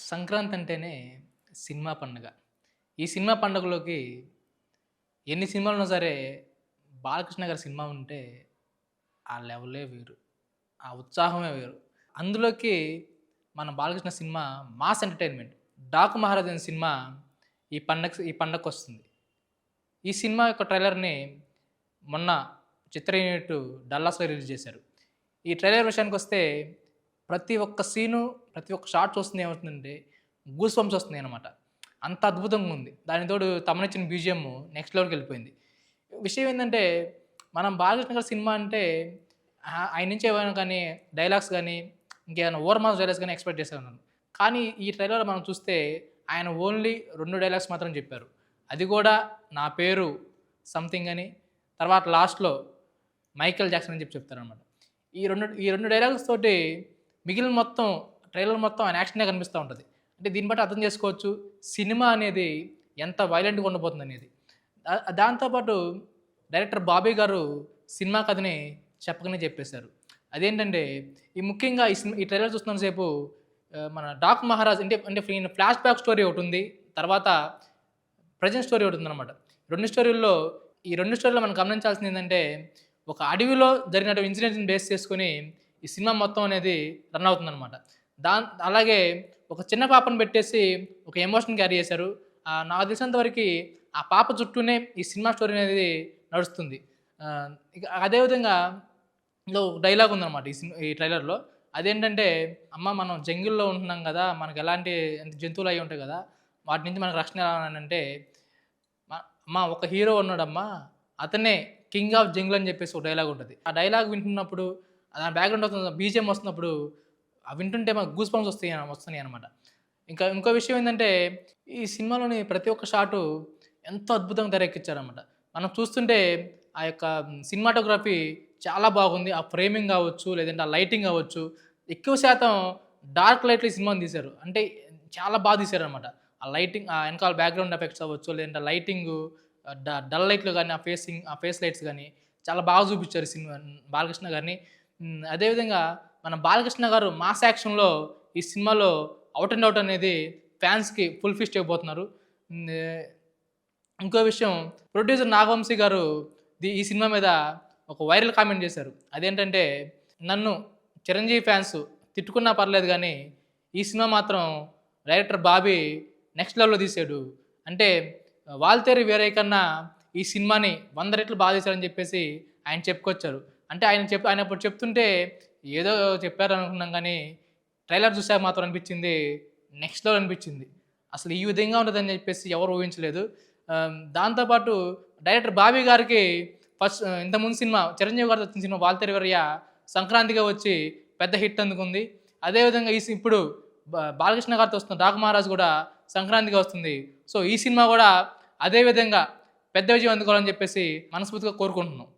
సంక్రాంతి అంటేనే సినిమా పండుగ. ఈ సినిమా పండుగలోకి ఎన్ని సినిమాలున్నా సరే, బాలకృష్ణ గారి సినిమా ఉంటే ఆ లెవెలే వేరు. ఆ ఉత్సాహమే వేరు. అందులోకి మన Balakrishna cinema mass entertainment. 'Daaku మహారాజు' అనే సినిమా ఈ పండగకొస్తుంది. ఈ సినిమా యొక్క ట్రైలర్‌ని మొన్న చిత్ర యూనిట్ 'డల్లాస్‌లో' రిలీజ్ చేశారు. ఈ ట్రైలర్ విషయానికొస్తే ప్రతి ఒక్క సీను, ప్రతి ఒక్క షాట్ చూస్తుంది ఏమవుతుందంటే గూస్ బంప్స్ వస్తున్నాయన్నమాట. అంత అద్భుతంగా ఉంది. దానికి తోడు తమనిచ్చిన బీజీఎం నెక్స్ట్ లెవెల్‌కెళ్ళిపోయింది. విషయం ఏందంటే మనం బాలకృష్ణ గారి సినిమా అంటే ఆయన నుంచి ఏమైనా కానీ డైలాగ్స్ గాని, ఇంకేమైనా ఓవర్ మాస్ డైలాగ్స్ గాని ఎక్స్‌పెక్ట్ చేసేవాళ్ళం. కానీ ఈ ట్రైలర్‌లో మనం చూస్తే ఆయన ఓన్లీ 2 డైలాగ్స్ మాత్రం చెప్పారు. అది కూడా నా పేరు సంథింగ్ అని, తర్వాత లాస్ట్‌లో మైకేల్ జాక్సన్ అని చెప్తారనమాట. ఈ రెండు డైలాగ్స్ తోటి మిగిలిన మొత్తం ట్రైలర్ మొత్తం ఆయన యాక్షనే కనిపిస్తా ఉంటది. అంటే దీన్ని బట్టి అర్థం చేసుకోవచ్చు సినిమా అనేది ఎంత వైలెంట్‌గా ఉండబోతుందనేది. దాంతో పాటు డైరెక్టర్ బాబీ గారు సినిమా కథని చెప్పకనే చెప్పేశారు. అదేంటంటే ముఖ్యంగా ఈ ట్రైలర్ చూస్తున్నంత సేపు మన 'డాక్ మహారాజ్' అంటే ఫ్లాష్ బ్యాక్ స్టోరీ ఒకటుంది. తర్వాత ప్రెజెంట్ స్టోరీ ఒకటుందనమాట. 2 స్టోరీల్లో ఈ 2 స్టోరీలో మనం గమనించాల్సిందేంటంటే ఒక అడవిలో జరిగినటువంటి ఇన్సిడెంట్స్‌ని బేస్ చేసుకొని ఈ సినిమా మొత్తం అనేది రన్ అవుతుందనమాట. అలాగే ఒక చిన్న పాపను పెట్టేసి ఒక ఎమోషన్ క్యారీ చేశారు. నాకు తెలిసినంత వరకి ఆ పాప చుట్టూనే ఈ సినిమా స్టోరీ అనేది నడుస్తుంది. ఇక అదే విధంగా ఇందులో ఒక డైలాగ్ ఉందనమాట ఈ ట్రైలర్‌లో. అదేంటంటే, "అమ్మ మనం జంగిల్‌లో ఉంటున్నాం గదా! మనకు ఎలాంటి జంతువులు అయి ఉంటాయి గదా! వాటి నుంచి మనకు రక్షణ ఎలా అనంటే, మ అమ్మ ఒక హీరో ఉన్నాడమ్మా. అతనే కింగ్ ఆఫ్ జంగిల్" అని చెప్పేసి ఒక డైలాగ్ ఉంటది. ఆ డైలాగ్ వింటున్నప్పుడు దాని బ్యాక్‌గ్రౌండ్ వస్తున్న బీజీఎం వస్తున్నప్పుడు వింటుంటే మాకు గూస్ బంప్స్ వస్తున్నాయన్నమాట. ఇంకో విషయం ఏందంటే, ఈ సినిమాలోని ప్రతి ఒక్క షాటు ఎంతో అద్భుతంగా తెరకెక్కించారన్నమాట. మనం చూస్తుంటే ఆ యొక్క సినిమాటోగ్రఫీ చాలా బాగుంది. ఆ ఫ్రేమింగ్ గావచ్చు, లేదంటే ఆ లైటింగ్ గావచ్చు, ఎక్కువ శాతం డార్క్ లైట్‌లో ఈ సినిమాని తీశారు. అంటే చాలా తీశారనమాట. ఆ లైటింగ్ ఎనకాల బ్యాక్‌గ్రౌండ్ ఎఫెక్ట్స్ అవ్వచ్చు, లేదంటే లైటింగు డల్ లైట్‌లో గాని, ఆ ఫేస్ లైట్స్ గాని చాలా బాగా చూపిచ్చారు బాలకృష్ణ గారిని. అదేవిధంగా మన బాలకృష్ణ గారు మాస్ యాక్షన్‌లో ఈ సినిమాలో ఔట్ అండ్ ఔట్ అనేది ఫ్యాన్స్‌కి ఫుల్ ఫిస్ట్ ఇవ్వబోతున్నారు. హ్మ్. ఇంకో విషయం ప్రొడ్యూసర్ నాగవంశీ గారు ఈ సినిమా మీద ఒక వైరల్ కామెంట్ చేశారు. అదేంటంటే, "నన్ను చిరంజీవి ఫ్యాన్స్ తిట్టుకున్నా పర్లేదు గానీ, ఈ సినిమా మాత్రం డైరెక్టర్ బాబీ నెక్స్ట్ లెవెల్‌లో తీసాడు. అంటే 'వాల్తేరు వీరయ్య' కన్నా ఈ సినిమాని 100 రెట్లు తీశారని" చెప్పేసి ఆయన చెప్పుకొచ్చారు. అంటే ఆయన అప్పుడు చెప్తుంటే ఏదో చెప్పారనుకున్నాం గానీ, ట్రైలర్ చూసాక మాత్రం అనిపించింది నెక్స్ట్ లెవెల్ అనిపించింది. అసలు ఈ విధంగా ఉంటదని చెప్పేసి ఎవరు ఊహించలేదు. దాంతో పాటు డైరెక్టర్ బాబీ గారికి ఇంతకుముందు సినిమా చిరంజీవి గారితో వచ్చిన సినిమా 'వాల్తేరు వీరయ్య' సంక్రాంతిగా వచ్చి పెద్ద హిట్ అందుకుంది. అదేవిధంగా ఇప్పుడు బాలకృష్ణ గారితో వస్తున్న 'డాకు మహారాజ్' కూడా సంక్రాంతిగా వస్తుంది. సో, ఈ సినిమా కూడా అదే విధంగా పెద్ద విజయం అందుకోవాలని చెప్పేసి మనస్ఫూర్తిగా కోరుకుంటున్నాం.